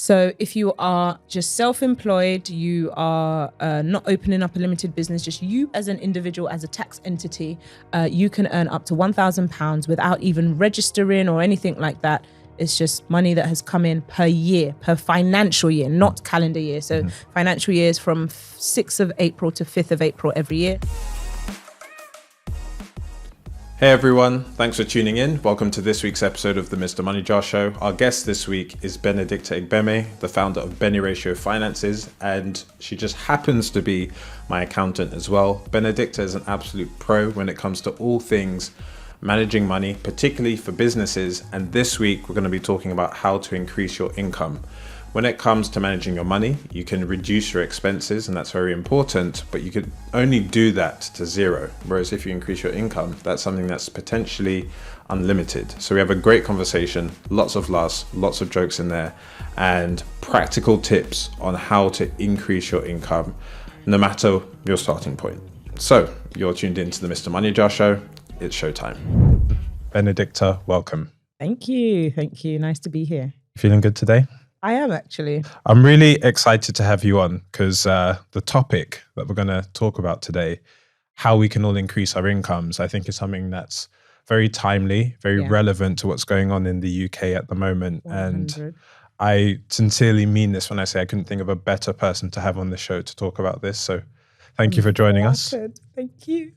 So if you are just self-employed, you are not opening up a limited business, just you as an individual, as a tax entity, you can earn up to £1,000 without even registering or anything like that. It's just money that has come in per year, per financial year, not calendar year. So financial year is from 6th of April to 5th of April every year. Hey everyone, thanks for tuning in. Welcome to this week's episode of the Mr MoneyJar show. Our guest this week is Benedicta Egbeme, the founder of BeniRatio Finances, and she just happens to be my accountant as well. Benedicta is an absolute pro when it comes to all things managing money, particularly for businesses. And this week, we're going to be talking about how to increase your income. When it comes to managing your money, you can reduce your expenses, and that's very important, but you can only do that to zero. Whereas if you increase your income, that's something that's potentially unlimited. So we have a great conversation, lots of laughs, lots of jokes in there, and practical tips on how to increase your income, no matter your starting point. So you're tuned into the Mr MoneyJar show. It's showtime. Benedicta, welcome. Thank you. Thank you. Nice to be here. Feeling good today? I am actually. I'm really excited to have you on because the topic that we're going to talk about today, how we can all increase our incomes, I think is something that's very timely, very relevant to what's going on in the UK at the moment. 100. And I sincerely mean this when I say I couldn't think of a better person to have on the show to talk about this. So thank you for joining us. Thank you.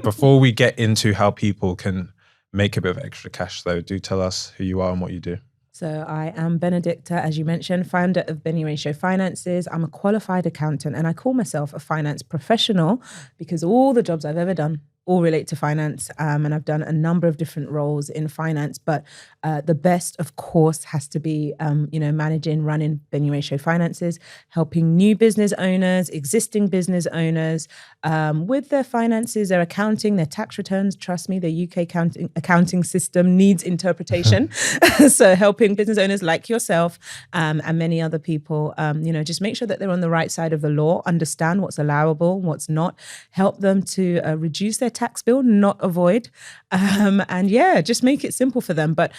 Before we get into how people can make a bit of extra cash though, do tell us who you are and what you do. So I am Benedicta, as you mentioned, founder of BeniRatio Finances. I'm a qualified accountant and I call myself a finance professional because all the jobs I've ever done all relate to finance, and I've done a number of different roles in finance, but the best, of course, has to be, managing, running BeniRatio Finances, helping new business owners, existing business owners with their finances, their accounting, their tax returns. Trust me, the UK accounting system needs interpretation. So helping business owners like yourself and many other people, just make sure that they're on the right side of the law, understand what's allowable, what's not, help them to reduce their tax bill, not avoid, and just make it simple for them. But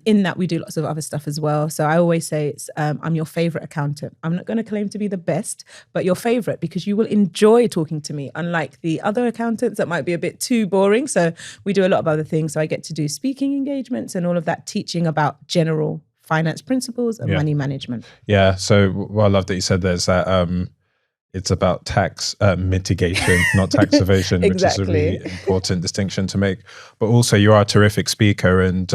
in that, we do lots of other stuff as well. So I always say I'm your favorite accountant. I'm not going to claim to be the best, but your favorite, because you will enjoy talking to me, unlike the other accountants that might be a bit too boring. So we do a lot of other things. So I get to do speaking engagements and all of that, teaching about general finance principles and money management. Yeah. So what I love that you said there's that it's about tax mitigation, not tax evasion, Exactly. which is a really important distinction to make. But also you are a terrific speaker, and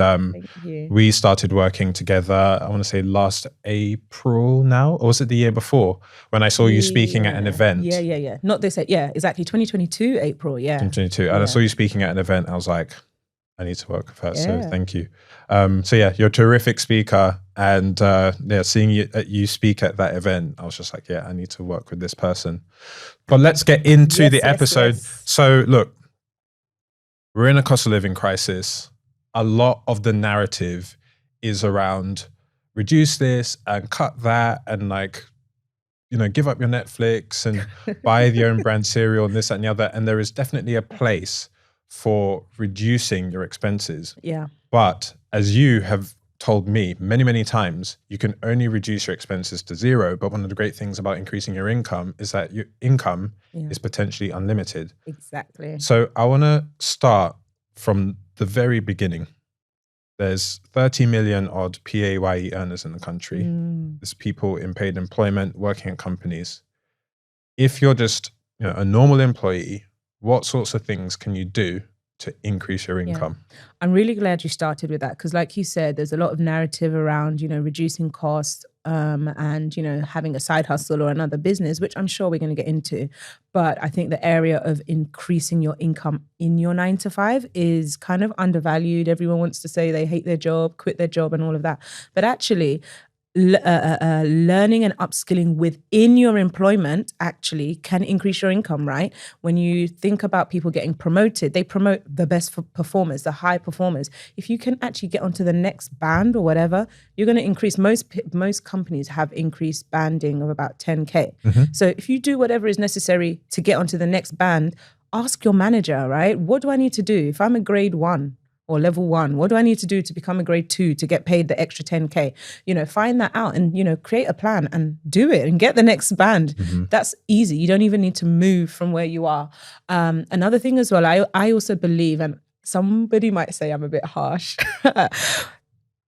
we started working together, I want to say last April now, or was it the year before, when I saw you speaking at an event? Yeah. Not this, exactly, 2022 April, 2022, and I saw you speaking at an event, I was like, I need to work with her, so thank you. You're a terrific speaker, and seeing you speak at that event, I was just like, I need to work with this person. But let's get into the episode. Yes. So look, we're in a cost of living crisis. A lot of the narrative is around reduce this and cut that and give up your Netflix and buy your own brand cereal and this, that, and the other. And there is definitely a place for reducing your expenses. Yeah. But as you have told me many, many times, you can only reduce your expenses to zero. But one of the great things about increasing your income is that your income is potentially unlimited. Exactly. So I want to start from the very beginning. There's 30 million odd PAYE earners in the country. There's people in paid employment working at companies. If you're just a normal employee, what sorts of things can you do to increase your income? I'm really glad you started with that because, like you said, there's a lot of narrative around, reducing costs and, having a side hustle or another business, which I'm sure we're going to get into. But I think the area of increasing your income in your 9 to 5 is kind of undervalued. Everyone wants to say they hate their job, quit their job and all of that. But actually, learning and upskilling within your employment actually can increase your income, right? When you think about people getting promoted, they promote the best performers, the high performers. If you can actually get onto the next band or whatever, you're going to increase. Most companies have increased banding of about 10K. So if you do whatever is necessary to get onto the next band, ask your manager, right? What do I need to do? If I'm a grade 1 or level 1? What do I need to do to become a grade 2 to get paid the extra 10K? Find that out and, create a plan and do it and get the next band. That's easy. You don't even need to move from where you are. Another thing as well, I also believe, and somebody might say I'm a bit harsh,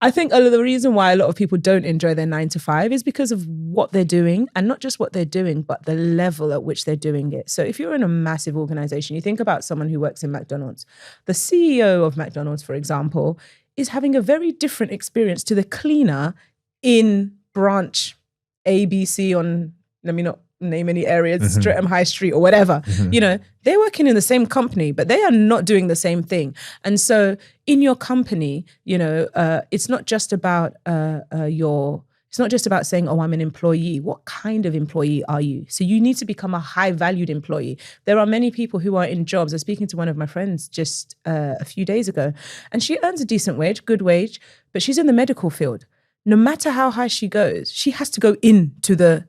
I think the reason why a lot of people don't enjoy their 9 to 5 is because of what they're doing, and not just what they're doing, but the level at which they're doing it. So if you're in a massive organization, you think about someone who works in McDonald's. The CEO of McDonald's, for example, is having a very different experience to the cleaner in branch ABC on, let me not name any areas, Streatham High Street or whatever. They're working in the same company, but they are not doing the same thing. And so in your company, it's not just about it's not just about saying, oh, I'm an employee. What kind of employee are you? So you need to become a high valued employee. There are many people who are in jobs. I was speaking to one of my friends just a few days ago, and she earns a decent wage, good wage, but she's in the medical field. No matter how high she goes, she has to go into the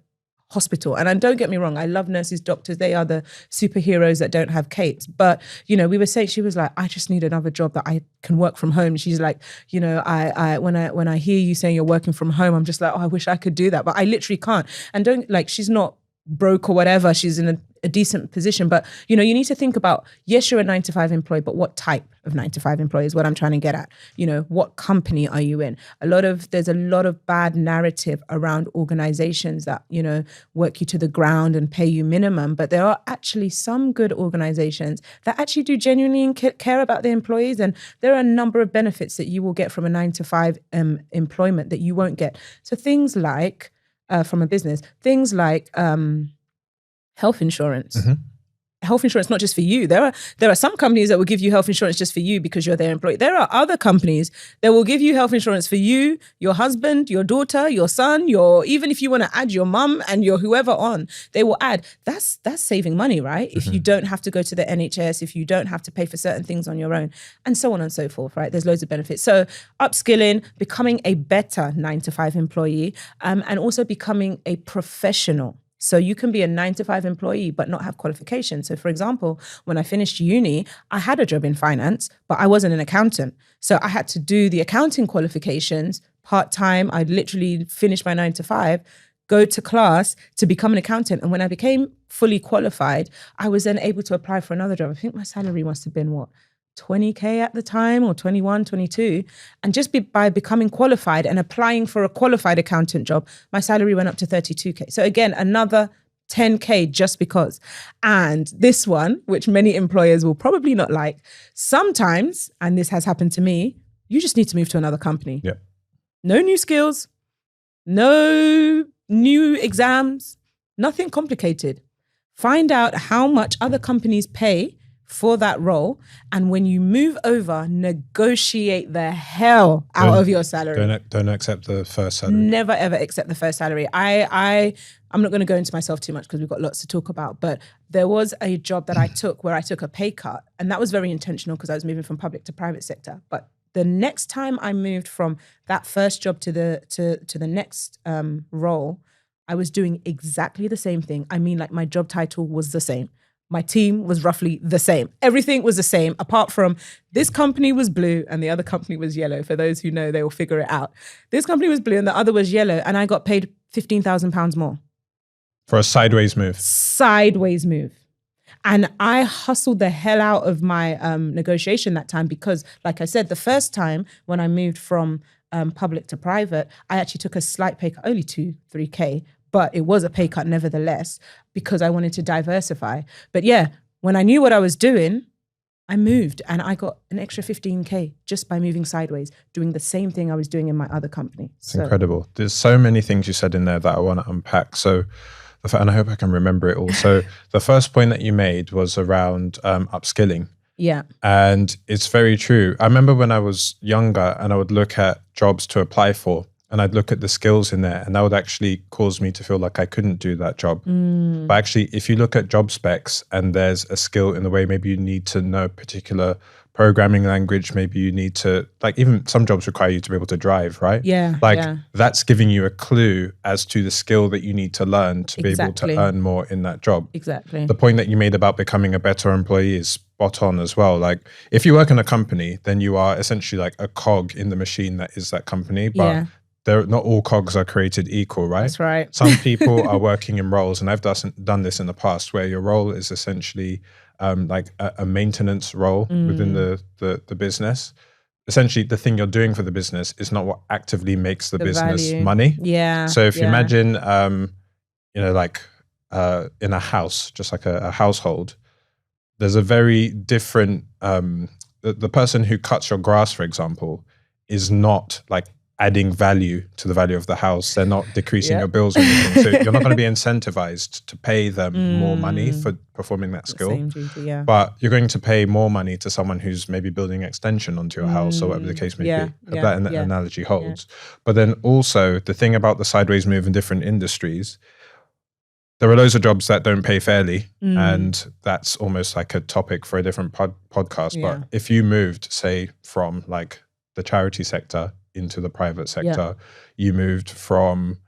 hospital. And don't get me wrong, I love nurses, doctors. They are the superheroes that don't have capes. But, we were saying, she was like, I just need another job that I can work from home. She's like, I when I hear you saying you're working from home, I'm just like, oh, I wish I could do that. But I literally can't. And she's not broke or whatever. She's in a decent position. But, you need to think about, yes, you're a 9 to 5 employee, but what type of 9 to 5 employee is what I'm trying to get at. What company are you in? There's a lot of bad narrative around organizations that, work you to the ground and pay you minimum. But there are actually some good organizations that actually do genuinely care about their employees. And there are a number of benefits that you will get from a 9 to 5 employment that you won't get. So things like, from a business, things like health insurance. Health insurance, not just for you. There are some companies that will give you health insurance just for you because you're their employee. There are other companies that will give you health insurance for you, your husband, your daughter, your son, even if you want to add your mum and your whoever on, they will add. That's saving money, right? If you don't have to go to the NHS, if you don't have to pay for certain things on your own, and so on and so forth, right? There's loads of benefits. So upskilling, becoming a better 9 to 5 employee, and also becoming a professional. So you can be a 9 to 5 employee, but not have qualifications. So for example, when I finished uni, I had a job in finance, but I wasn't an accountant. So I had to do the accounting qualifications part-time. I'd literally finish my 9 to 5, go to class to become an accountant. And when I became fully qualified, I was then able to apply for another job. I think my salary must have been 20K at the time, or 21, 22. And just by becoming qualified and applying for a qualified accountant job, my salary went up to 32K. So again, another 10K just because. And this one, which many employers will probably not like, sometimes, and this has happened to me, you just need to move to another company. Yep. No new skills, no new exams, nothing complicated. Find out how much other companies pay for that role, and when you move over, negotiate the hell out of your salary. Don't accept the first salary. Never ever accept the first salary. I'm not going to go into myself too much because we've got lots to talk about, but there was a job that I took where I took a pay cut, and that was very intentional because I was moving from public to private sector. But the next time I moved from that first job to the next role, I was doing exactly the same thing. I mean, like, my job title was the same. My team was roughly the same. Everything was the same, apart from this company was blue and the other company was yellow. For those who know, they will figure it out. This company was blue and the other was yellow, and I got paid £15,000 more. For a sideways move. Sideways move. And I hustled the hell out of my negotiation that time because, like I said, the first time when I moved from public to private, I actually took a slight pay cut, only 2-3K, but it was a pay cut nevertheless because I wanted to diversify. But yeah, when I knew what I was doing, I moved and I got an extra 15K just by moving sideways, doing the same thing I was doing in my other company. It's incredible. There's so many things you said in there that I want to unpack. So, and I hope I can remember it all. So the first point that you made was around upskilling. Yeah. And it's very true. I remember when I was younger and I would look at jobs to apply for, and I'd look at the skills in there, and that would actually cause me to feel like I couldn't do that job. But actually, if you look at job specs and there's a skill in the way, maybe you need to know a particular programming language, maybe you need to, like, even some jobs require you to be able to drive, right? Yeah. Like, that's giving you a clue as to the skill that you need to learn to be able to earn more in that job. Exactly. The point that you made about becoming a better employee is spot spot on as well. Like if you work in a company, then you are essentially like a cog in the machine that is that company. But not all cogs are created equal, right? That's right. Some people are working in roles, and I've done this in the past, where your role is essentially like a maintenance role within the business. Essentially, the thing you're doing for the business is not what actively makes the business value. money. Yeah. So if you imagine, like in a house, just like a household, there's a very different, the person who cuts your grass, for example, is not like adding value to the value of the house. They're not decreasing your bills or anything. So you're not going to be incentivized to pay them more money for performing that skill. Same duty, But you're going to pay more money to someone who's maybe building an extension onto your house or whatever the case may be. That analogy holds. But then also the thing about the sideways move in different industries, there are loads of jobs that don't pay fairly, and that's almost like a topic for a different podcast. But if you moved, say, from like the charity sector into the private sector, you moved from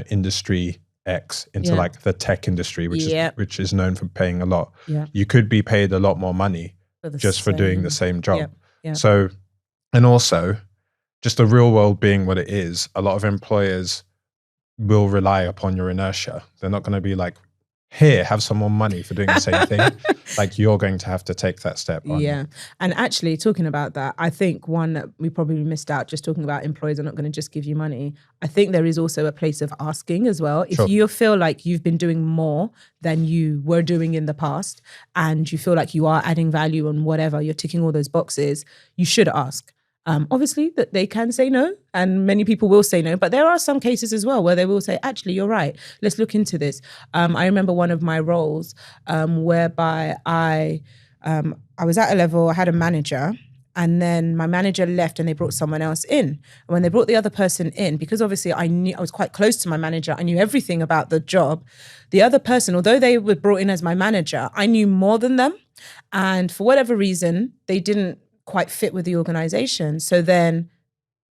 industry X into like the tech industry, which is known for paying a lot. You could be paid a lot more money just for doing the same job. So, and also just the real world being what it is, a lot of employers will rely upon your inertia. They're not going to be like, here, have some more money for doing the same thing. Like you're going to have to take that step on. Yeah. And actually talking about that, I think one that we probably missed out, just talking about employers are not going to just give you money. I think there is also a place of asking as well. If you feel like you've been doing more than you were doing in the past and you feel like you are adding value on whatever, you're ticking all those boxes, you should ask. Obviously that they can say no, and many people will say no, but there are some cases as well where they will say, actually, you're right, let's look into this. I remember one of my roles whereby I was at a level, I had a manager, and then my manager left and they brought someone else in. And when they brought the other person in, because obviously I was quite close to my manager, I knew everything about the job. The other person, although they were brought in as my manager, I knew more than them. And for whatever reason, they didn't quite fit with the organization. So then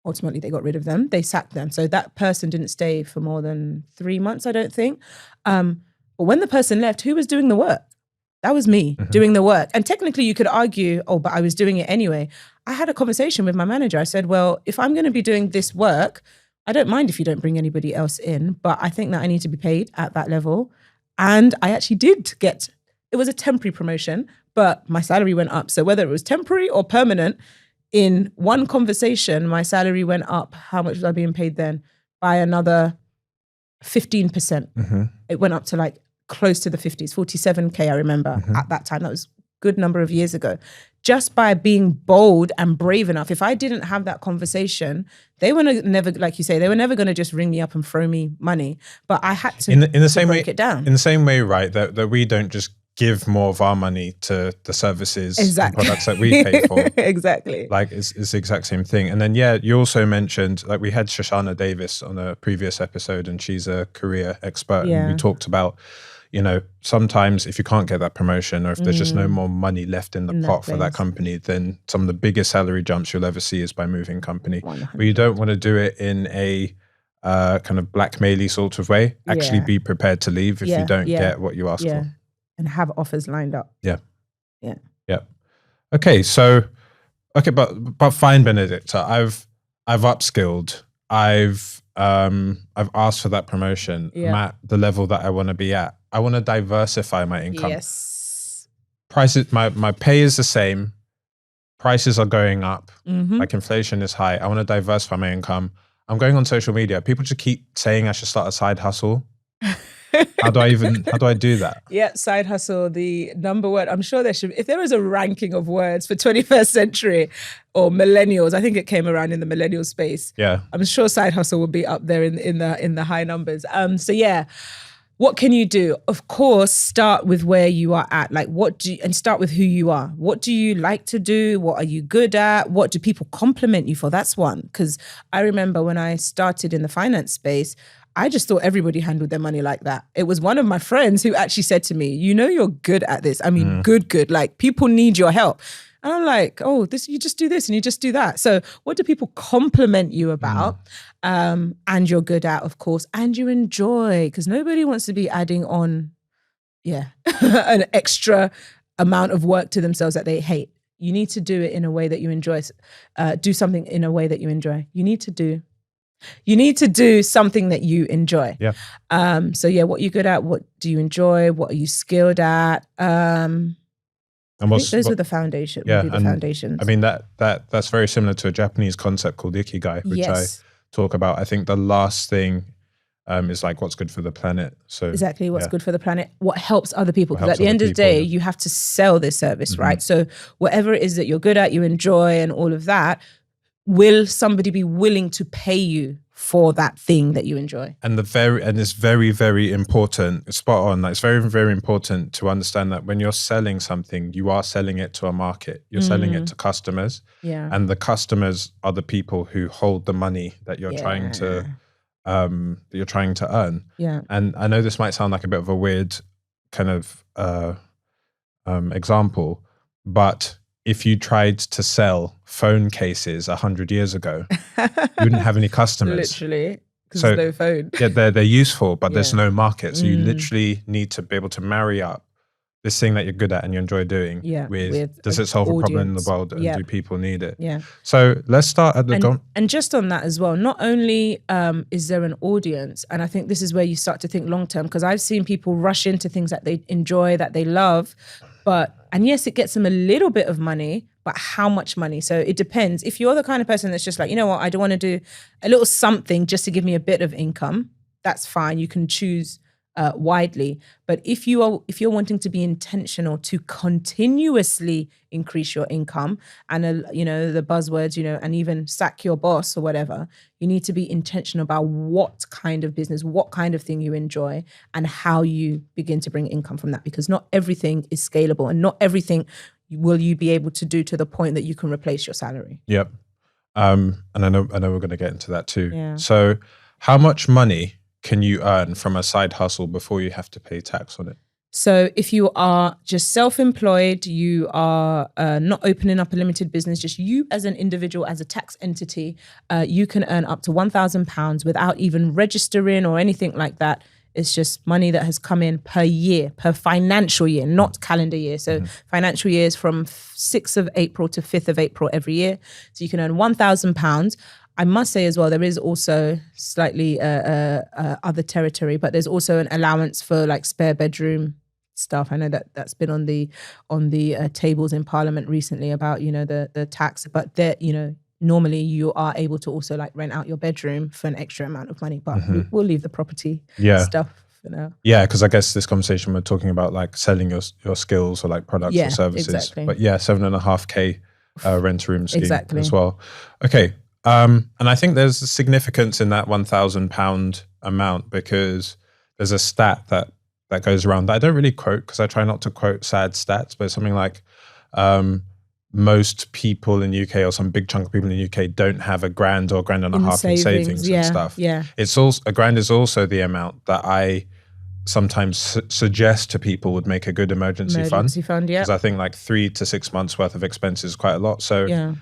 ultimately they got rid of them. They sacked them. So that person didn't stay for more than 3 months, I don't think. But when the person left, who was doing the work? That was me doing the work. And technically you could argue, oh, but I was doing it anyway. I had a conversation with my manager. I said, well, if I'm going to be doing this work, I don't mind if you don't bring anybody else in, but I think that I need to be paid at that level. And I actually did get, it was a temporary promotion, but my salary went up. So whether it was temporary or permanent, in one conversation, my salary went up. How much was I being paid then? By another 15%. It went up to like close to the 50s, 47K, I remember at that time. That was a good number of years ago. Just by being bold and brave enough. If I didn't have that conversation, they were never, like you say, they were never going to just ring me up and throw me money. But I had to, break it down. In the same way, right, that we don't just give more of our money to the services and products that we pay for. Exactly. Like it's the exact same thing. And then, you also mentioned, like we had Shoshana Davis on a previous episode and she's a career expert. And we talked about, sometimes if you can't get that promotion or if there's just no more money left in the pot for that company, then some of the biggest salary jumps you'll ever see is by moving company. 100%. But you don't want to do it in a kind of blackmail-y sort of way. Actually be prepared to leave if you don't get what you asked for. And have offers lined up. Yeah. Okay, but fine, Benedicta. I've upskilled. I've asked for that promotion. I'm at the level that I want to be at. I want to diversify my income. Yes. Prices, my pay is the same. Prices are going up. Like inflation is high. I want to diversify my income. I'm going on social media. People just keep saying I should start a side hustle. How do I do that? Yeah, side hustle, the number one. I'm sure there should, if there was a ranking of words for 21st century or millennials, I think it came around in the millennial space. Yeah. I'm sure side hustle would be up there in the high numbers. What can you do? Of course, start with where you are at. Like and start with who you are. What do you like to do? What are you good at? What do people compliment you for? That's one. Because I remember when I started in the finance space, I just thought everybody handled their money like that. It was one of my friends who actually said to me, you're good at this. I mean, good. Like people need your help. And I'm like, oh, you just do this and you just do that. So what do people compliment you about? And you're good at, of course, and you enjoy, because nobody wants to be adding on, an extra amount of work to themselves that they hate. You need to do it in a way that you enjoy. Do something in a way that you enjoy. You need to do something that you enjoy. Yeah. So yeah, what you're good at, what do you enjoy, what are you skilled at? And I think those were the foundation. Yeah, the foundations. I mean that's very similar to a Japanese concept called ikigai, which I talk about. I think the last thing is like what's good for the planet. So exactly what's good for the planet, what helps other people. Because at the end of the day, you have to sell this service, right? So whatever it is that you're good at, you enjoy, and all of that, will somebody be willing to pay you for that thing that you enjoy? And it's very, very important. It's spot on. Like, it's very, very important to understand that when you're selling something, you are selling it to a market. You're selling it to customers. Yeah. And the customers are the people who hold the money that you're trying to earn. Yeah. And I know this might sound like a bit of a weird kind of example, but if you tried to sell phone cases 100 years ago, you wouldn't have any customers. Literally, because there's no phone. Yeah, they're useful, but there's no market. So you literally need to be able to marry up this thing that you're good at and you enjoy doing with does it solve a problem in the world, and do people need it? Yeah. So let's start at the and just on that as well, not only is there an audience, and I think this is where you start to think long term, because I've seen people rush into things that they enjoy, that they love, and yes, it gets them a little bit of money, but how much money? So it depends. If you're the kind of person that's just like, you know what, I don't want to do a little something just to give me a bit of income, that's fine. You can choose widely. But if you're wanting to be intentional to continuously increase your income and the buzzwords, and even sack your boss or whatever, you need to be intentional about what kind of business, what kind of thing you enjoy, and how you begin to bring income from that, because not everything is scalable and not everything will you be able to do to the point that you can replace your salary. Yep. And I know we're going to get into that too. Yeah. So how much money can you earn from a side hustle before you have to pay tax on it? So if you are just self-employed, you are not opening up a limited business, just you as an individual, as a tax entity, you can earn up to £1,000 without even registering or anything like that. It's just money that has come in per year, per financial year, not calendar year. So financial year is from 6th of April to 5th of April every year. So you can earn £1,000. I must say as well, there is also slightly other territory, but there's also an allowance for like spare bedroom stuff. I know that's been on the tables in Parliament recently about the tax, but normally you are able to also like rent out your bedroom for an extra amount of money. But we'll leave the property stuff for now. Yeah, because I guess this conversation we're talking about like selling your skills or like products or services. Exactly. But yeah, 7.5K rent a room scheme as well. Okay. And I think there's a significance in that £1,000 amount, because there's a stat that goes around that I don't really quote, because I try not to quote sad stats, but it's something like most people in the UK, or some big chunk of people in the UK, don't have £1,000 or £1,500 in savings and stuff. Yeah. It's also £1,000 is also the amount that I sometimes suggest to people would make a good emergency fund. Yeah. Because I think like 3 to 6 months worth of expenses is quite a lot. So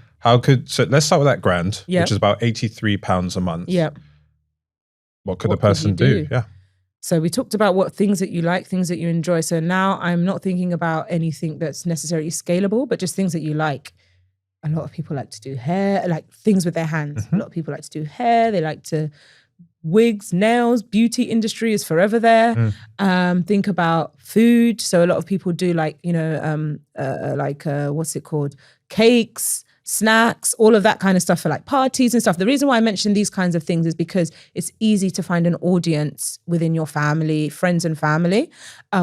so let's start with that £1,000, which is about £83 a month. Yeah. What could the person do? Yeah. So we talked about what things that you like, things that you enjoy. So now I'm not thinking about anything that's necessarily scalable, but just things that you like. A lot of people like to do hair, like things with their hands. A lot of people like to do hair. They like to wigs, nails, beauty industry is forever there. Think about food. So a lot of people do like, what's it called? Cakes, snacks, all of that kind of stuff for like parties and stuff. The reason why I mention these kinds of things is because it's easy to find an audience within your family, friends and family,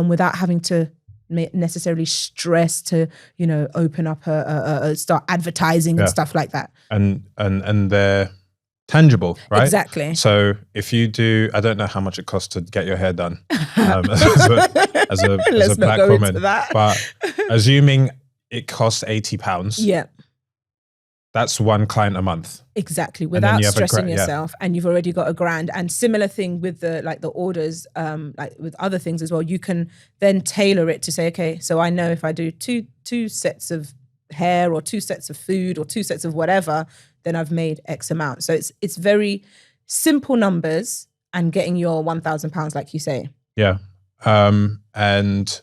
without having to necessarily stress to, open up start advertising and stuff like that. And they're tangible, right? Exactly. So if you do, I don't know how much it costs to get your hair done as a black woman, but assuming it costs £80. Yeah. That's one client a month. Exactly, without stressing yourself, and you've already got £1,000. And similar thing with the orders, like with other things as well. You can then tailor it to say, okay, so I know if I do two sets of hair or 2 sets of food or 2 sets of whatever, then I've made X amount. So it's very simple numbers and getting your £1,000, like you say. Yeah, and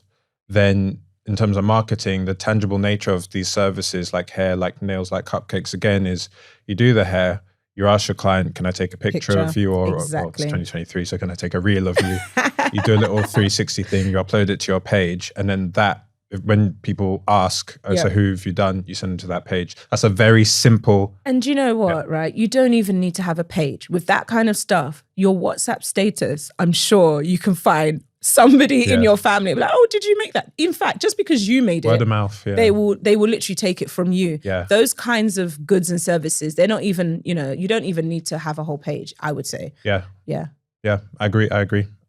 then in terms of marketing, the tangible nature of these services like hair, like nails, like cupcakes, again, is you do the hair, you ask your client, can I take a picture of you? Or well, it's Exactly. 2023, so can I take a reel of you? You do a little 360 thing, you upload it to your page, and then that, when people ask, oh, so who have you done? You send them to that page. That's a very simple. And you know what, right? You don't even need to have a page. With that kind of stuff, your WhatsApp status, I'm sure you can find somebody in your family like, oh, did you make that? In fact, just because you made Word of mouth, they will literally take it from you. Yeah. Those kinds of goods and services, they're not even, you don't even need to have a whole page, I would say. Yeah. Yeah. Yeah, I agree.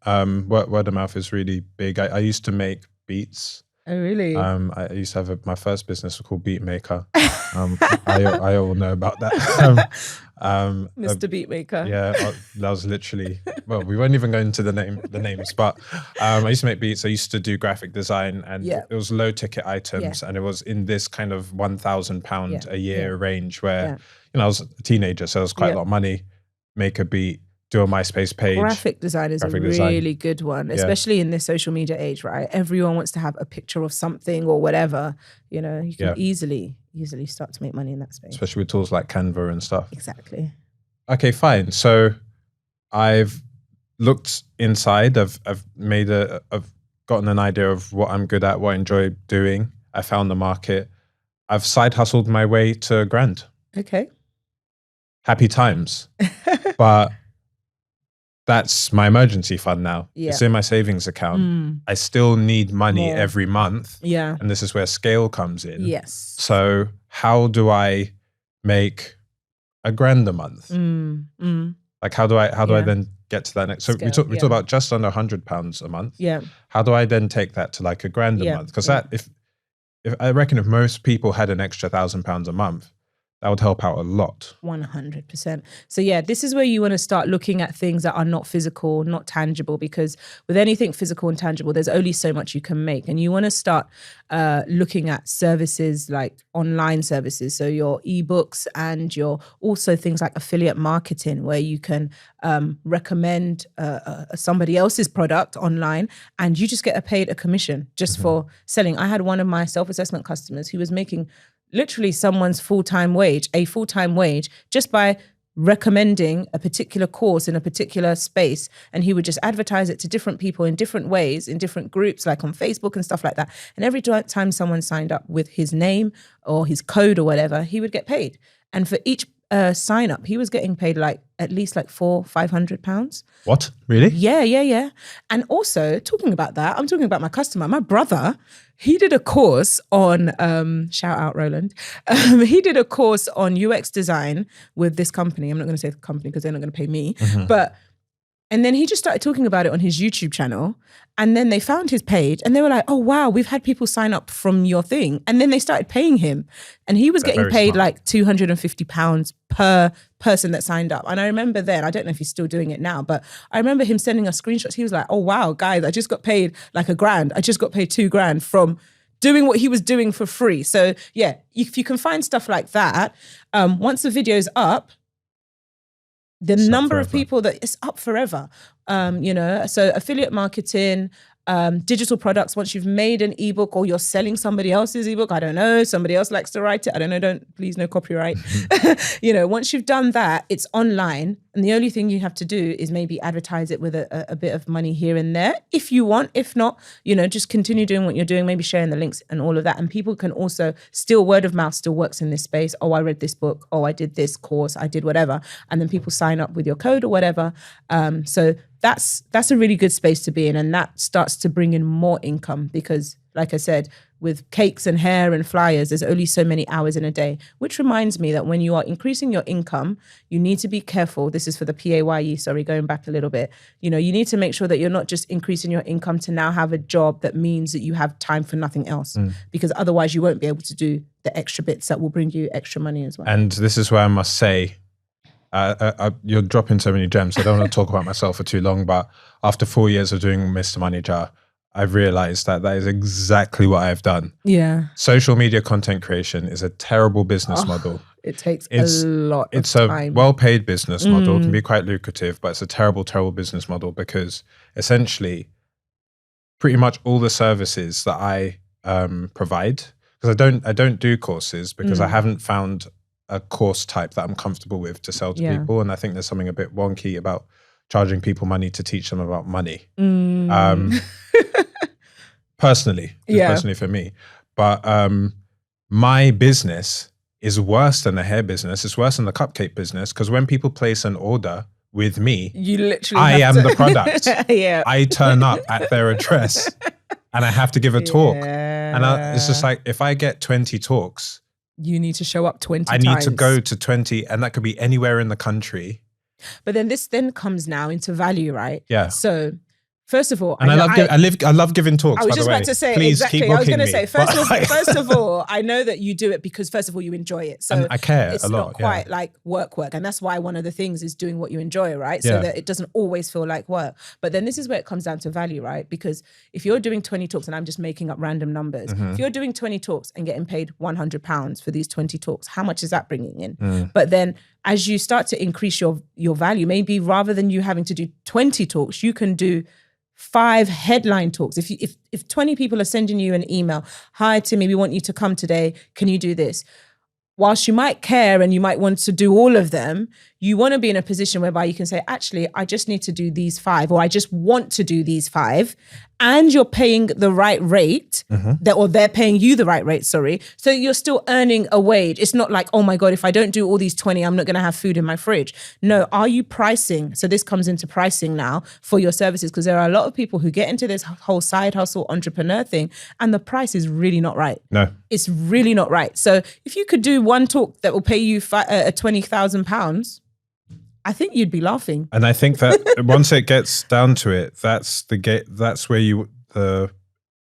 Word of mouth is really big. I used to make beats. Oh, really? I used to have my first business was called Beat Maker. I all know about that. Mr. Beatmaker. Yeah, that was literally, well, we won't even go into the names, but I used to make beats. I used to do graphic design, and it was low ticket items, and it was in this kind of £1,000 a year range where, I was a teenager, so it was quite a lot of money. Make a beat, do a MySpace page. Graphic design is a really good one, especially in this social media age, right? Everyone wants to have a picture of something or whatever. You can easily start to make money in that space. Especially with tools like Canva and stuff. Exactly. Okay, fine. So I've looked inside. I've gotten an idea of what I'm good at, what I enjoy doing. I found the market. I've side hustled my way to £1,000. Okay. Happy times. But that's my emergency fund now. Yeah. It's in my savings account. I still need money every month. Yeah. And this is where scale comes in. Yes. So how do I make £1,000 a month? Like how do I then get to that next? So scale, we talk about just under £100 a month. Yeah. How do I then take that to like £1,000 a month? Because that, if I reckon if most people had an extra £1,000 a month, that would help out a lot. 100%. So this is where you want to start looking at things that are not physical, not tangible, because with anything physical and tangible, there's only so much you can make. And you want to start looking at services like online services. So your ebooks and your also things like affiliate marketing, where you can recommend somebody else's product online and you just get paid a commission just for selling. I had one of my self-assessment customers who was making literally someone's a full-time wage, just by recommending a particular course in a particular space. And he would just advertise it to different people in different ways, in different groups, like on Facebook and stuff like that. And every time someone signed up with his name or his code or whatever, he would get paid. And for each sign up, he was getting paid at least £400-500. What? Really? Yeah. And also talking about that, I'm talking about my customer, my brother. He did a course on shout out Roland. He did a course on UX design with this company. I'm not going to say the company because they're not going to pay me, and then he just started talking about it on his YouTube channel. And then they found his page and they were like, oh, wow, we've had people sign up from your thing. And then they started paying him. And he was getting paid like £250 per person that signed up. And I remember then, I don't know if he's still doing it now, but I remember him sending us screenshots. He was like, oh, wow, guys, I just got paid like £1,000. I just got paid £2,000 from doing what he was doing for free. So if you can find stuff like that, once the video's up, the number of people that it's up forever, so affiliate marketing, digital products. Once you've made an ebook or you're selling somebody else's ebook, I don't know, somebody else likes to write it. I don't know, please no copyright. Once you've done that, it's online. And the only thing you have to do is maybe advertise it with a bit of money here and there if you want. If not, just continue doing what you're doing, maybe sharing the links and all of that. And people can also word of mouth still works in this space. Oh, I read this book. Oh, I did this course. I did whatever. And then people sign up with your code or whatever. So that's a really good space to be in. And that starts to bring in more income because, like I said, with cakes and hair and flyers, there's only so many hours in a day, which reminds me that when you are increasing your income, you need to be careful. This is for the PAYE, sorry, going back a little bit. You need to make sure that you're not just increasing your income to now have a job that means that you have time for nothing else, because otherwise you won't be able to do the extra bits that will bring you extra money as well. And this is where I must say, you're dropping so many gems. I don't want to talk about myself for too long, but after 4 years of doing Mr MoneyJar, I've realized that is exactly what I've done. Yeah. Social media content creation is a terrible business model. It takes a lot of time. It's a well-paid business model. It can be quite lucrative, but it's a terrible, terrible business model because essentially pretty much all the services that I provide, because I don't do courses because I haven't found a course type that I'm comfortable with to sell to people, and I think there's something a bit wonky about charging people money to teach them about money. Personally, just personally for me, but my business is worse than the hair business. It's worse than the cupcake business, because when people place an order with me, you literally I am the product. Yeah, I turn up at their address and I have to give a talk. And it's just like, if I get 20 talks, you need to show up 20 I times. need to go to 20, and that could be anywhere in the country. But then this then comes now into value, right? Yeah. So first of all, and I love giving talks. I was by just the way. about to say, Please exactly. keep I was going to me. say, first of all, I know that you do it because first of all, you enjoy it. So and I care it's a lot. not quite like work. And that's why one of the things is doing what you enjoy, right? So that it doesn't always feel like work. But then this is where it comes down to value, right? Because if you're doing 20 talks, and I'm just making up random numbers, if you're doing 20 talks and getting paid £100 for these 20 talks, how much is that bringing in? But then as you start to increase your value, maybe rather than you having to do 20 talks, you can do 5 headline talks. If 20 people are sending you an email, hi Timmy, we want you to come today, can you do this? Whilst you might care and you might want to do all of them, you want to be in a position whereby you can say, actually, I just need to do these 5, or I just want to do these 5, and you're paying the right rate, or they're paying you the right rate, sorry. So you're still earning a wage. It's not like, oh my God, if I don't do all these 20, I'm not going to have food in my fridge. No, are you pricing? So this comes into pricing now for your services, because there are a lot of people who get into this whole side hustle entrepreneur thing, and the price is really not right. No. It's really not right. So if you could do one talk that will pay you £20,000, I think you'd be laughing. And I think that once it gets down to it, that's where the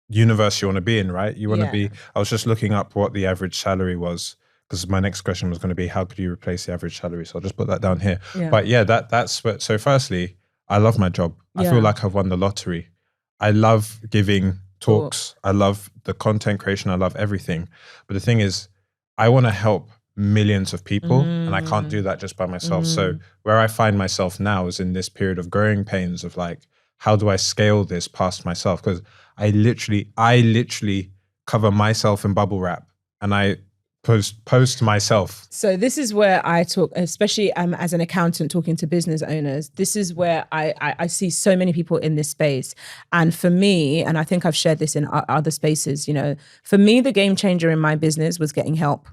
universe you want to be in, right? You want to be. I was just looking up what the average salary was, because my next question was going to be, how could you replace the average salary? So I'll just put that down here. But yeah, that's what. So firstly, I love my job. I feel like I've won the lottery. I love giving talks. I love the content creation. I love everything. But the thing is, I want to help millions of people, and I can't do that just by myself. So where I find myself now is in this period of growing pains of like, how do I scale this past myself? Because I literally cover myself in bubble wrap, and I post myself. So this is where I talk, especially as an accountant talking to business owners, this is where I see so many people in this space. And for me, and I think I've shared this in other spaces, you know, for me, the game changer in my business was getting help.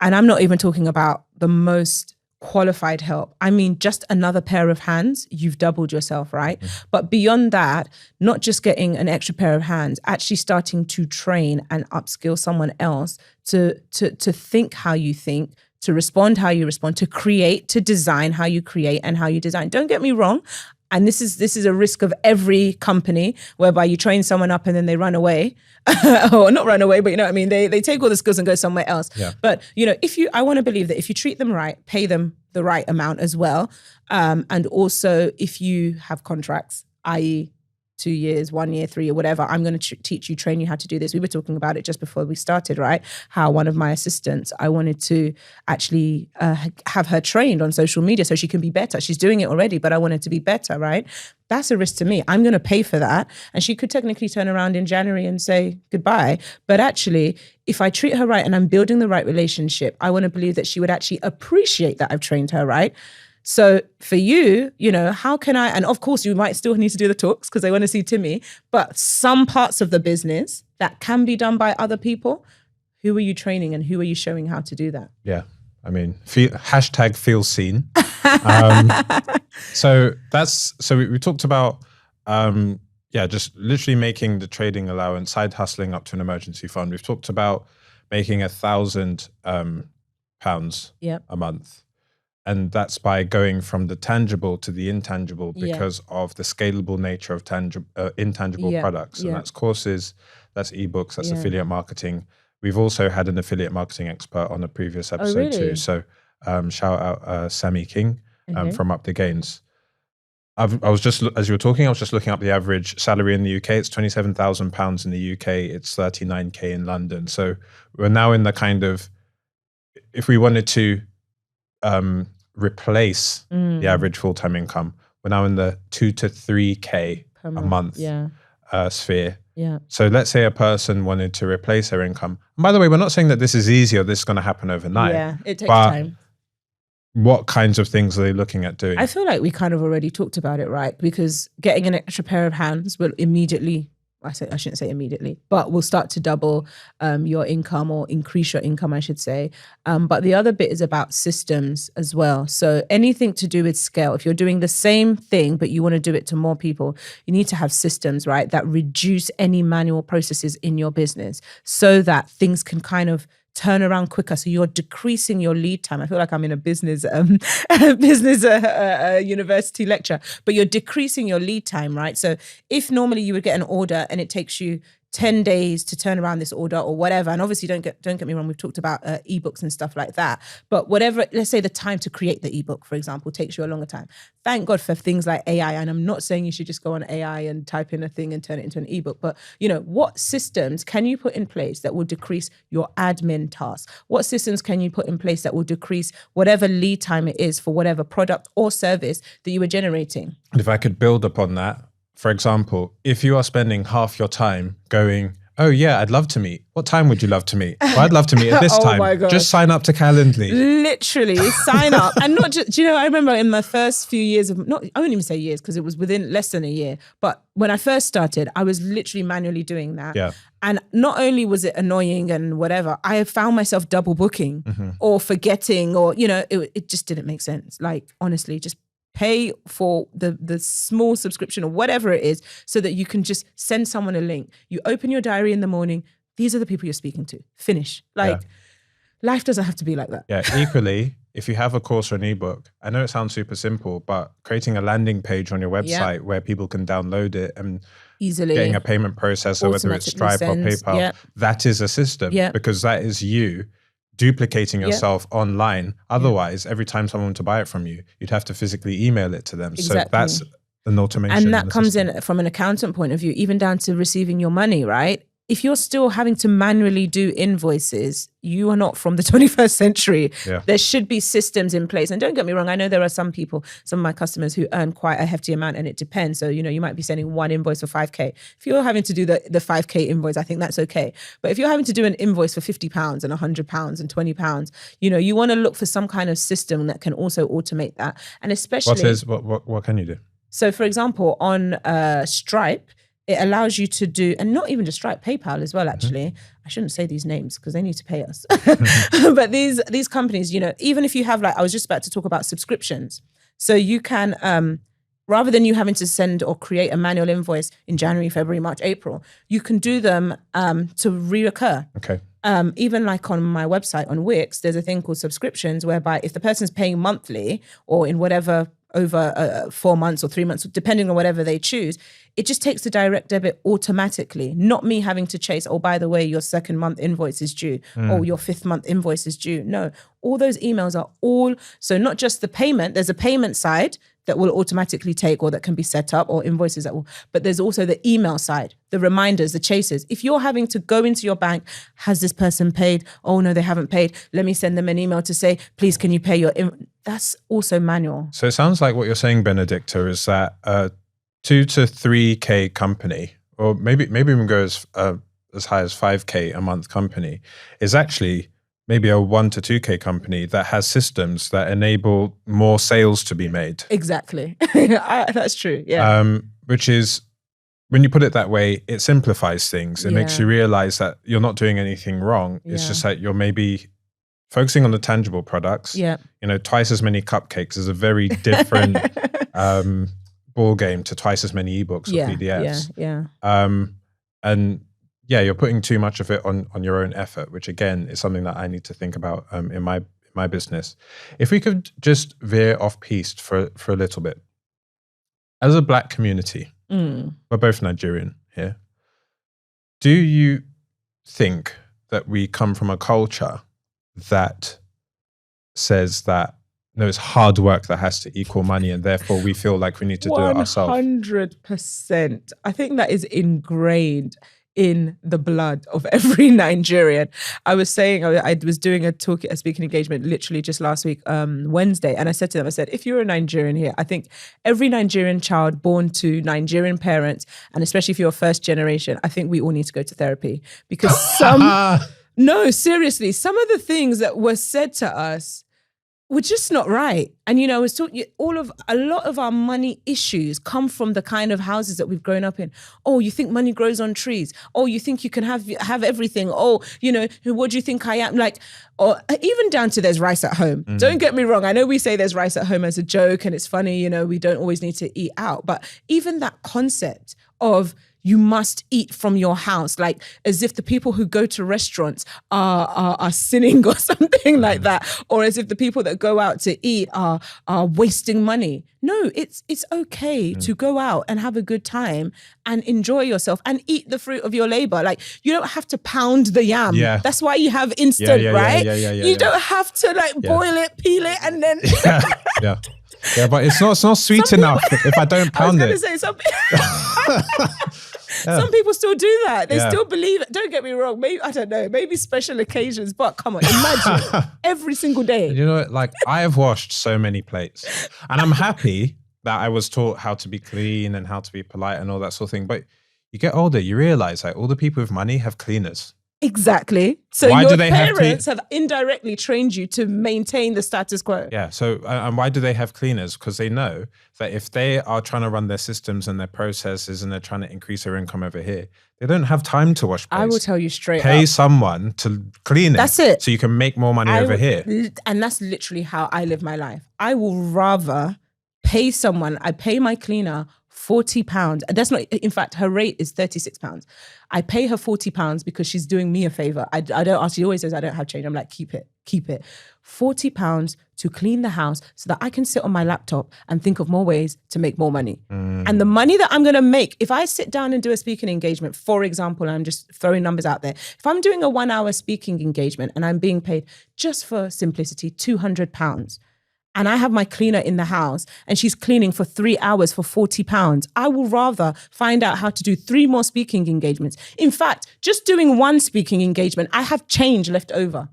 And I'm not even talking about the most qualified help. I mean, just another pair of hands, you've doubled yourself, right? But beyond that, not just getting an extra pair of hands, actually starting to train and upskill someone else to think how you think, to respond how you respond, to create, to design how you create and how you design. Don't get me wrong. And this is a risk of every company, whereby you train someone up and then they run away, or not run away, but you know what I mean? They take all the skills and go somewhere else. But you know, I want to believe that if you treat them right, pay them the right amount as well. And also if you have contracts, i.e. 2 years, 1 year, 3 year, whatever, I'm going to teach you, train you how to do this. We were talking about it just before we started, right? How one of my assistants, I wanted to actually have her trained on social media so she can be better. She's doing it already, but I wanted to be better, right? That's a risk to me. I'm going to pay for that. And she could technically turn around in January and say goodbye. But actually, if I treat her right and I'm building the right relationship, I want to believe that she would actually appreciate that I've trained her right. So for you, you know, how can I, and of course you might still need to do the talks because they want to see Timmy, but some parts of the business that can be done by other people, who are you training and who are you showing how to do that? Yeah. I mean, hashtag feel seen. So we talked about, just literally making the trading allowance, side hustling up to an emergency fund. We've talked about making £1,000 a month. And that's by going from the tangible to the intangible because of the scalable nature of intangible products. And that's courses, that's ebooks, that's affiliate marketing. We've also had an affiliate marketing expert on a previous episode too. So shout out Sammy King from Up the Gains. I was just, as you were talking, I was just looking up the average salary in the UK. It's £27,000 in the UK. It's 39K in London. So we're now in the kind of, if we wanted to replace the average full-time income, we're now in the 2 to 3K a month. sphere. Yeah. So let's say a person wanted to replace their income. And by the way, we're not saying that this is easy or this is going to happen overnight. Yeah, it takes but time. What kinds of things are they looking at doing? I feel like we kind of already talked about it, right? Because getting an extra pair of hands will immediately, I shouldn't say immediately, but will start to double your income or increase your income, I should say. But the other bit is about systems as well. So anything to do with scale, if you're doing the same thing, but you want to do it to more people, you need to have systems, right, that reduce any manual processes in your business so that things can kind of turn around quicker. So you're decreasing your lead time. I feel like I'm in a business university lecture, but you're decreasing your lead time, right? So if normally you would get an order and it takes you 10 days to turn around this order or whatever, and obviously don't get me wrong, we've talked about ebooks and stuff like that, but whatever, let's say the time to create the ebook, for example, takes you a longer time. Thank God for things like AI, and I'm not saying you should just go on AI and type in a thing and turn it into an ebook, but what systems can you put in place that will decrease your admin tasks? What systems can you put in place that will decrease whatever lead time it is for whatever product or service that you were generating? And if I could build upon that, for example, if you are spending half your time going, oh yeah, I'd love to meet. What time would you love to meet? Well, I'd love to meet at this time. My God. Just sign up to Calendly. Literally sign up. And not just, I remember in my first few years I wouldn't even say years because it was within less than a year. But when I first started, I was literally manually doing that. Yeah. And not only was it annoying and whatever, I found myself double booking or forgetting or, it just didn't make sense. Like, honestly, just pay for the small subscription or whatever it is so that you can just send someone a link. You open your diary in the morning. These are the people you're speaking to. Finish. Life doesn't have to be like that. Yeah. Equally, if you have a course or an ebook, I know it sounds super simple, but creating a landing page on your website where people can download it and easily getting a payment processor, whether it's Stripe or PayPal, that is a system because that is you duplicating yourself online. Otherwise, every time someone wants to buy it from you, you'd have to physically email it to them. Exactly. So that's an automation. And that comes in from an accountant point of view, even down to receiving your money, right? If you're still having to manually do invoices, you are not from the 21st century. Yeah. There should be systems in place. And don't get me wrong, I know there are some people, some of my customers who earn quite a hefty amount and it depends. So, you might be sending one invoice for 5K. If you're having to do the 5K invoice, I think that's okay. But if you're having to do an invoice for £50 and £100 and £20, you want to look for some kind of system that can also automate that. And especially— What can you do? So for example, on Stripe, it allows you to do, and not even just Stripe, PayPal as well, actually. I shouldn't say these names because they need to pay us. But these companies, even if you have, I was just about to talk about subscriptions. So you can, rather than you having to send or create a manual invoice in January, February, March, April, you can do them to reoccur. Okay. Even like on my website, on Wix, there's a thing called subscriptions whereby if the person's paying monthly or in whatever over 4 months or 3 months, depending on whatever they choose, it just takes the direct debit automatically, not me having to chase, oh, by the way, your second month invoice is due, or your fifth month invoice is due. No, all those emails are so not just the payment, there's a payment side that will automatically take or that can be set up or invoices that will, but there's also the email side, the reminders, the chasers. If you're having to go into your bank, has this person paid? Oh no, they haven't paid. Let me send them an email to say, please, can you pay your, that's also manual. So it sounds like what you're saying, Benedicta, is that 2 to 3K company, or maybe even go as high as 5K a month company, is actually maybe a 1 to 2K company that has systems that enable more sales to be made. Exactly. That's true. Yeah. Which is, when you put it that way, it simplifies things. It makes you realize that you're not doing anything wrong. It's just that you're maybe focusing on the tangible products. Yeah. Twice as many cupcakes is a very different ball game to twice as many ebooks or PDFs. Yeah. And yeah, you're putting too much of it on your own effort, which again is something that I need to think about in my business. If we could just veer off piste for a little bit. As a Black community, we're both Nigerian here. Do you think that we come from a culture that says that no, it's hard work that has to equal money, and therefore we feel like we need to do it ourselves? 100%. I think that is ingrained in the blood of every Nigerian. I was saying, I was doing a speaking engagement literally just last week, Wednesday. And I said to them, I said, if you're a Nigerian here, I think every Nigerian child born to Nigerian parents, and especially if you're first generation, I think we all need to go to therapy because no, seriously, some of the things that were said to us were just not right. And, I was talking, a lot of our money issues come from the kind of houses that we've grown up in. Oh, you think money grows on trees? Oh, you think you can have everything? Oh, what do you think I am? Like, or even down to there's rice at home. Don't get me wrong. I know we say there's rice at home as a joke and it's funny, we don't always need to eat out. But even that concept of you must eat from your house, like as if the people who go to restaurants are sinning or something like that, or as if the people that go out to eat are wasting money. No, it's okay to go out and have a good time and enjoy yourself and eat the fruit of your labor. Like you don't have to pound the yam. Yeah. That's why you have instant, right? You don't have to boil it, peel it, and then yeah. Yeah, but it's not sweet enough if I don't pound it. I was going to say some people still do that. They still believe it. Don't get me wrong. Maybe, I don't know, maybe special occasions, but come on, imagine every single day. I have washed so many plates and I'm happy that I was taught how to be clean and how to be polite and all that sort of thing. But you get older, you realize all the people with money have cleaners. Exactly. So your parents have indirectly trained you to maintain the status quo. Yeah. So, and why do they have cleaners? Because they know that if they are trying to run their systems and their processes and they're trying to increase their income over here, they don't have time to wash plates. I will tell you straight up. Pay someone to clean it. That's it. So you can make more money over here. And that's literally how I live my life. I will rather pay someone. I pay my cleaner £40. That's not, in fact, her rate is £36. I pay her £40 because she's doing me a favor. I don't ask, she always says, I don't have change. I'm like, keep it. £40 to clean the house so that I can sit on my laptop and think of more ways to make more money. And the money that I'm going to make, if I sit down and do a speaking engagement, for example, I'm just throwing numbers out there. If I'm doing a 1 hour speaking engagement and I'm being paid just for simplicity, £200, and I have my cleaner in the house and she's cleaning for 3 hours for £40, I will rather find out how to do 3 more speaking engagements. In fact, just doing 1 speaking engagement, I have change left over.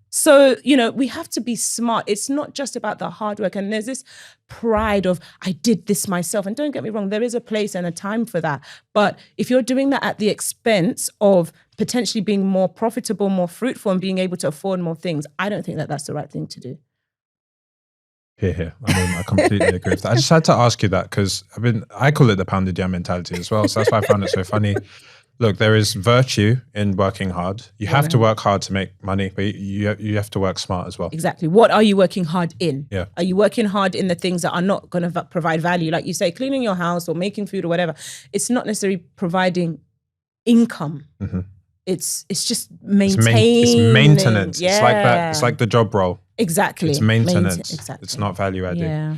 So, we have to be smart. It's not just about the hard work. And there's this pride of, I did this myself. And don't get me wrong, there is a place and a time for that. But if you're doing that at the expense of potentially being more profitable, more fruitful, and being able to afford more things, I don't think that that's the right thing to do. Here. I completely agree with that. I just had to ask you that because I call it the pounded yam mentality as well. So that's why I found it so funny. Look, there is virtue in working hard. You have to work hard to make money, but you have to work smart as well. Exactly. What are you working hard in? Yeah. Are you working hard in the things that are not going to provide value? Like you say, cleaning your house or making food or whatever. It's not necessarily providing income. It's just maintaining. It's maintenance. Yeah. It's like that. It's like the job role. Exactly. It's maintenance. Exactly. It's not value added. Yeah.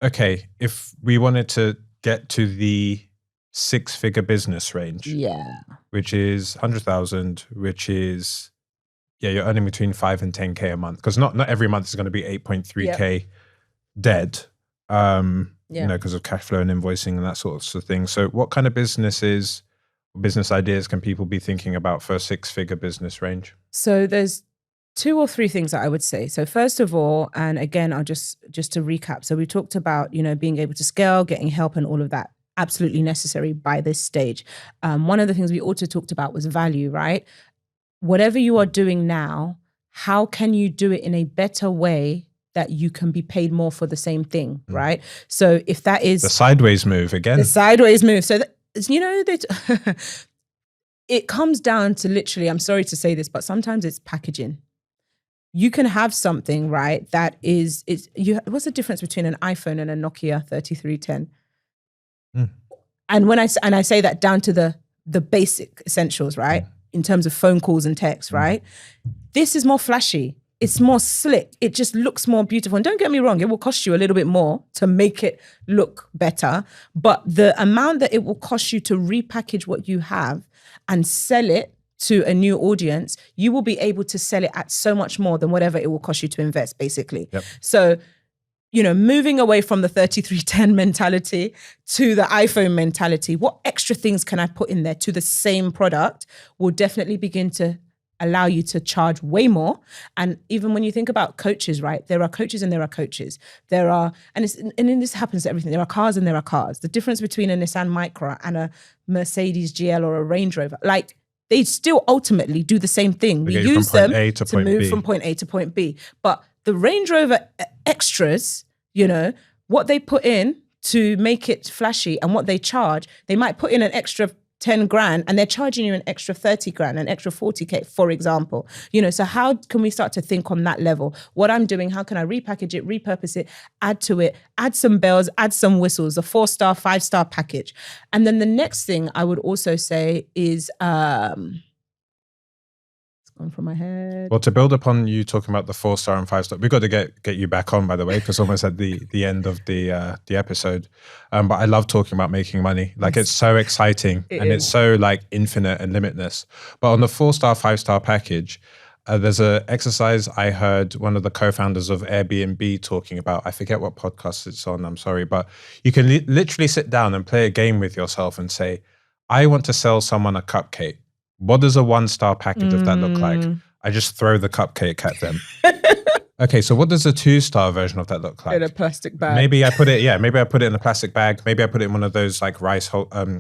Okay. If we wanted to get to the 6-figure business range, which is 100,000, which is you're earning between 5 and 10K a month, because not every month is going to be 8.3K dead, because of cash flow and invoicing and that sort of thing. So what kind of business ideas can people be thinking about for a 6-figure business range? So there's 2 or 3 things that I would say. So first of all, and again, I'll just to recap. So we talked about, being able to scale, getting help and all of that. Absolutely necessary by this stage. One of the things we also talked about was value, right? Whatever you are doing now, how can you do it in a better way that you can be paid more for the same thing, right? So if that is... The sideways move again. The sideways move. So, it comes down to literally, I'm sorry to say this, but sometimes it's packaging. You can have something, right, that what's the difference between an iPhone and a Nokia 3310? And when I say that down to the basic essentials, right? In terms of phone calls and texts, right? This is more flashy. It's more slick. It just looks more beautiful. And don't get me wrong, it will cost you a little bit more to make it look better. But the amount that it will cost you to repackage what you have and sell it to a new audience, you will be able to sell it at so much more than whatever it will cost you to invest, basically. Yep. So moving away from the 3310 mentality to the iPhone mentality, what extra things can I put in there to the same product will definitely begin to allow you to charge way more. And even when you think about coaches, right? There are coaches and there are coaches. There are, and then this happens to everything. There are cars and there are cars. The difference between a Nissan Micra and a Mercedes GL or a Range Rover, like they still ultimately do the same thing. We use them to move from point A to point B. But the Range Rover extras, what they put in to make it flashy and what they charge, they might put in an extra 10 grand and they're charging you an extra 30 grand, an extra 40K, for example. So how can we start to think on that level? What I'm doing, how can I repackage it, repurpose it, add to it, add some bells, add some whistles, a 4-star, 5-star package. And then the next thing I would also say is, gone from my head. Well, to build upon you talking about the 4-star and 5-star, we've got to get you back on, by the way, because almost at the end of the episode. But I love talking about making money. Like it's so exciting it's so like infinite and limitless. But on the 4-star, 5-star package, there's an exercise I heard one of the co-founders of Airbnb talking about. I forget what podcast it's on, I'm sorry. But you can literally sit down and play a game with yourself and say, I want to sell someone a cupcake. What does a 1-star package of that look like? I just throw the cupcake at them. Okay, so what does a 2-star version of that look like? In a plastic bag. Maybe I put it in a plastic bag. Maybe I put it in one of those like rice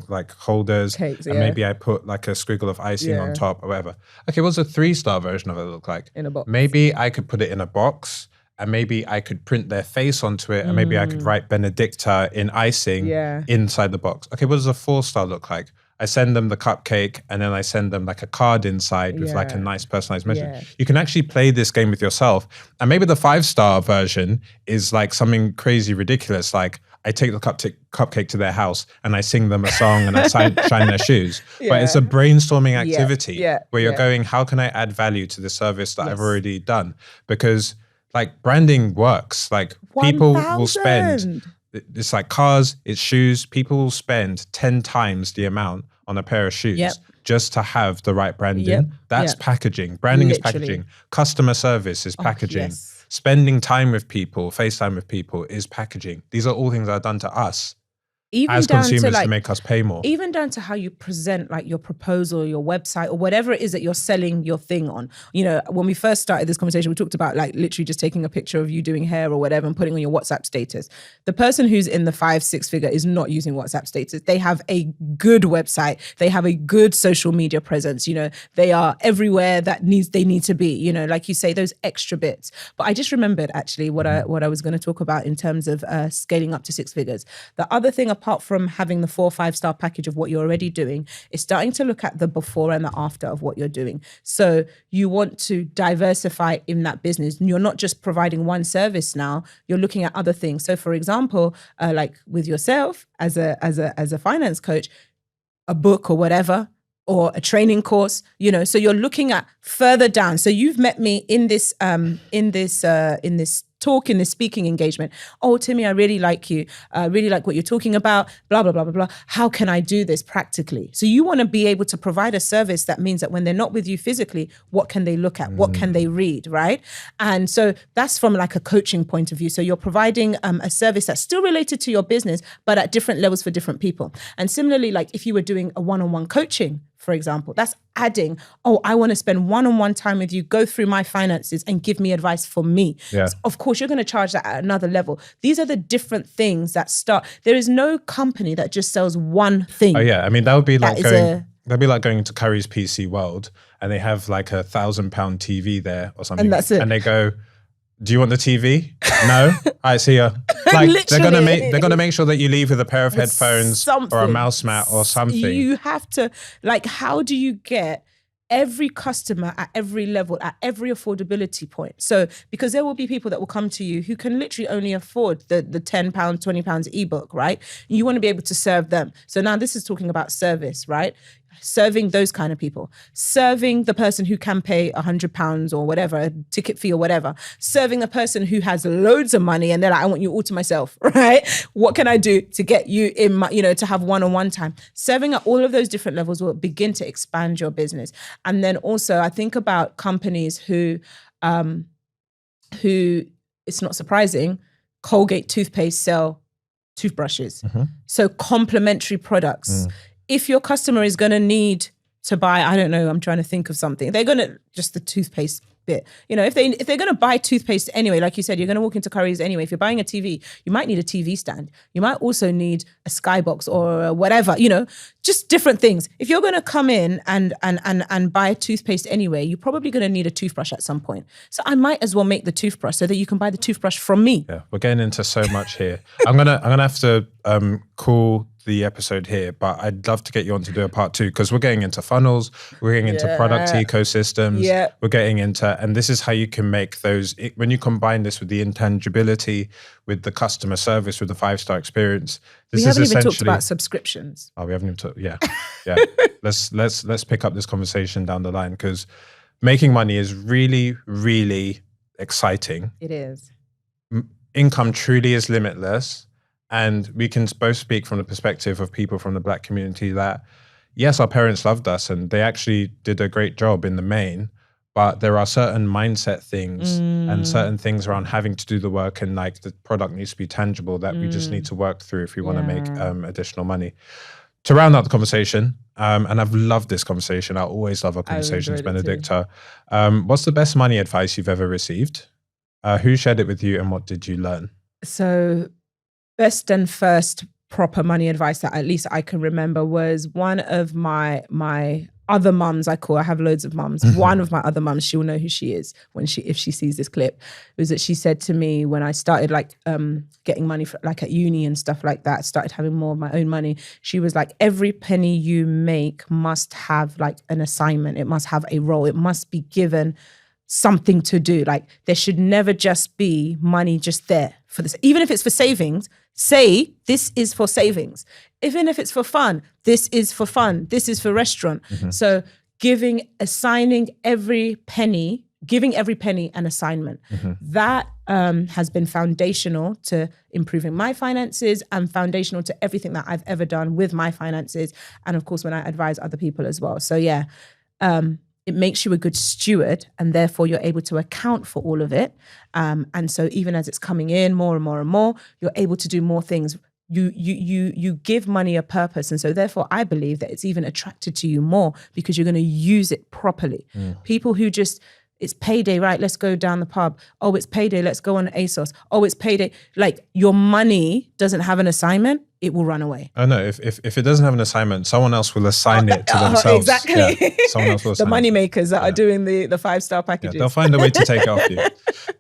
like holders. Cakes, and maybe I put like a squiggle of icing on top or whatever. Okay, what's a 3-star version of it look like? In a box. Maybe I could put it in a box. And maybe I could print their face onto it. And maybe I could write Benedicta in icing inside the box. Okay, what does a 4-star look like? I send them the cupcake and then I send them like a card inside with like a nice personalized message. Yeah. You can actually play this game with yourself. And maybe the 5-star version is like something crazy ridiculous. Like I take the cupcake to their house and I sing them a song and I shine their shoes. But it's a brainstorming activity where you're going, how can I add value to the service that I've already done? Because like branding works. Like people will spend... It's like cars, it's shoes. People will spend 10 times the amount on a pair of shoes just to have the right branding. That's packaging. Branding is packaging. Customer service is packaging. Spending time with people, FaceTime with people is packaging. These are all things that are done to us. Even as consumers to make us pay more. Even down to how you present like your proposal, your website, or whatever it is that you're selling your thing on. When we first started this conversation, we talked about like literally just taking a picture of you doing hair or whatever and putting on your WhatsApp status. The person who's in the 5-6 figure is not using WhatsApp status. They have a good website. They have a good social media presence. They are everywhere that they need to be, like you say, those extra bits. But I just remembered actually what I was going to talk about in terms of scaling up to 6 figures. The other thing apart from having the 4-5-star package of what you're already doing, is starting to look at the before and the after of what you're doing. So you want to diversify in that business. You're not just providing one service now, you're looking at other things. So for example, like with yourself as a finance coach, a book or whatever, or a training course, so you're looking at further down. So you've met me in this talk, in this speaking engagement. Oh, Timmy, I really like you. I really like what you're talking about, blah, blah, blah, blah, blah. How can I do this practically? So you want to be able to provide a service that means that when they're not with you physically, what can they look at? What can they read, right? And so that's from like a coaching point of view. So you're providing a service that's still related to your business, but at different levels for different people. And similarly, like if you were doing a one-on-one coaching, for example, that's adding, I want to spend one-on-one time with you, go through my finances and give me advice for me. Yeah. So of course, you're going to charge that at another level. These are the different things that start. There is no company that just sells one thing. Oh yeah, I mean, that would be like that'd be like going to Curry's PC World and they have like £1,000 TV there or something. And that's it. And they go, do you want the TV? No? I see ya. Like they're gonna make sure that you leave with a pair of headphones or a mouse mat or something. You have to, like, how do you get every customer at every level, at every affordability point? So, because there will be people that will come to you who can literally only afford the £10, £20 ebook, right? You want to be able to serve them. So now this is talking about service, right? Serving those kind of people, serving the person who can pay £100 or whatever, a ticket fee or whatever, serving the person who has loads of money and they're like, I want you all to myself, right? What can I do to get you in my, to have one-on-one time? Serving at all of those different levels will begin to expand your business. And then also I think about companies who it's not surprising, Colgate toothpaste sell toothbrushes. So complementary products. If your customer is going to need to buy, I don't know, I'm trying to think of something. They're going to, just the toothpaste bit. You know, if they're going to buy toothpaste anyway, like you said, you're going to walk into Curry's anyway. If you're buying a TV, you might need a TV stand. You might also need a skybox or whatever, you know, just different things. If you're going to come in and buy toothpaste anyway, you're probably going to need a toothbrush at some point. So I might as well make the toothbrush so that you can buy the toothbrush from me. Yeah, we're getting into so much here. I'm gonna have to call the episode here, but I'd love to get you on to do a part 2 because we're getting into funnels, we're getting into product ecosystems, we're getting into, and this is how you can make those, when you combine this with the intangibility, with the customer service, with the 5-star experience. We haven't even talked about subscriptions. Oh, we haven't even talked, yeah. Let's pick up this conversation down the line because making money is really, really exciting. It is. Income truly is limitless. And we can both speak from the perspective of people from the Black community that, yes, our parents loved us and they actually did a great job in the main, but there are certain mindset things and certain things around having to do the work and like the product needs to be tangible that we just need to work through if we want to make additional money. To round out the conversation, and I've loved this conversation. I always love our conversations, Benedicta. What's the best money advice you've ever received? Who shared it with you and what did you learn? So best and first proper money advice that at least I can remember was one of my other mums. I have loads of mums. One of my other mums, she'll know who she is if she sees this clip, was that she said to me when I started like getting money for, like at uni and stuff like that, started having more of my own money. She was like, every penny you make must have like an assignment. It must have a role. It must be given something to do. Like there should never just be money just there for this. Even if it's for savings, say this is for savings. Even if it's for fun, this is for fun. This is for restaurant. So assigning every penny, giving every penny an assignment. That has been foundational to improving my finances and foundational to everything that I've ever done with my finances. And of course, when I advise other people as well. So yeah, it makes you a good steward and therefore you're able to account for all of it. And so even as it's coming in more and more and more, you're able to do more things. You give money a purpose. And so therefore I believe that it's even attracted to you more because you're going to use it properly. People who just, it's payday, right? Let's go down the pub. Oh, it's payday. Let's go on ASOS. Oh, it's payday. Like your money doesn't have an assignment, it will run away. Oh no, if it doesn't have an assignment, someone else will assign it to themselves. Exactly. Yeah, someone else will assign the money makers that are doing the 5-star packages. Yeah, they'll find a way to take it off you.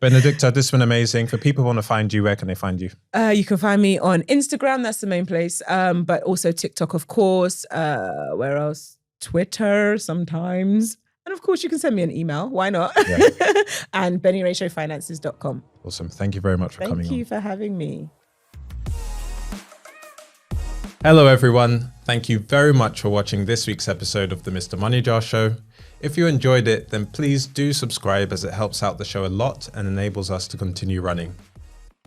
Benedicta, this has been amazing. For people who want to find you, where can they find you? You can find me on Instagram, that's the main place. But also TikTok, of course. Where else? Twitter sometimes. And of course, you can send me an email. Why not? Yeah. And BeniRatioFinances.com. Awesome. Thank you very much for coming on. Thank you for having me. Hello, everyone. Thank you very much for watching this week's episode of the Mr MoneyJar Show. If you enjoyed it, then please do subscribe as it helps out the show a lot and enables us to continue running.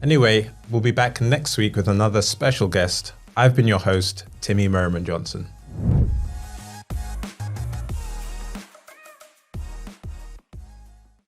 Anyway, we'll be back next week with another special guest. I've been your host, Timmy Merriman Johnson.